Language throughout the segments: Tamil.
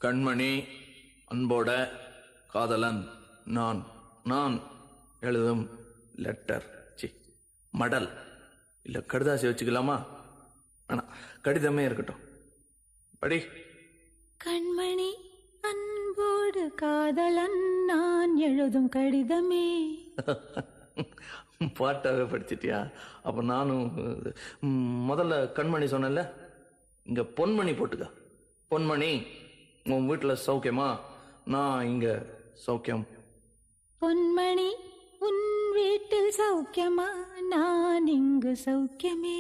கண்மணி அன்போட காதலன் நான் நான் எழுதும் லெட்டர் மடல் இல்ல கடுதாசி வச்சுக்கலாமா? வேணாம், கடிதமே இருக்கட்டும். படி. கண்மணி அன்போடு காதலன் நான் எழுதும் கடிதமே. பாட்டாவே படிச்சிட்டியா? அப்ப நானும் முதல்ல கண்மணி சொன்னேன்ல, இங்க பொன்மணி போட்டுக்க. பொன்மணி, உன் வீட்டுல சௌக்கியமா? நான் இங்க சௌக்கியம். பொன்மணி, உன் வீட்டில் சௌக்கியமா? நான் இங்கு சௌக்கியமே.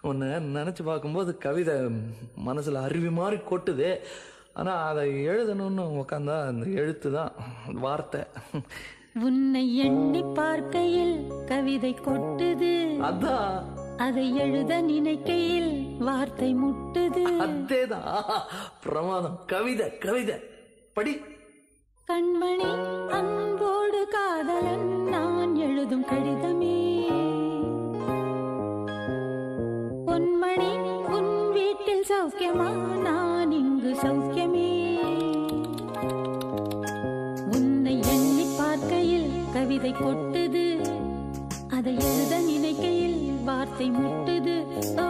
உன்னை நினைச்சு பார்க்கும்போது கவிதை மனசுல அருவி மாதிரி கொட்டுது. ஆனா அதை எழுதணும்னு உக்காந்தா அந்த எழுத்து தான் வார்த்தை. உன்னை எண்ணி பார்க்கையில் கவிதை கொட்டுது, அதான் அதை எழுத நினைக்கையில் வார்த்தை முட்டுது. அதேதான், பிரமாதம். கவிதை கவிதை படி. கண்மணி அன்போடு காதலன் நான் எழுதும் கடிதமே. பொன்மணி, உன் வீட்டில் சௌக்கியமா? நான் இங்கு சௌக்கியமே. உன்னை எண்ணி பார்க்கையில் கவிதை கொட்டுது, அதை எழுத நினைக்கையில் வார்த்தை முட்டுது. ஓ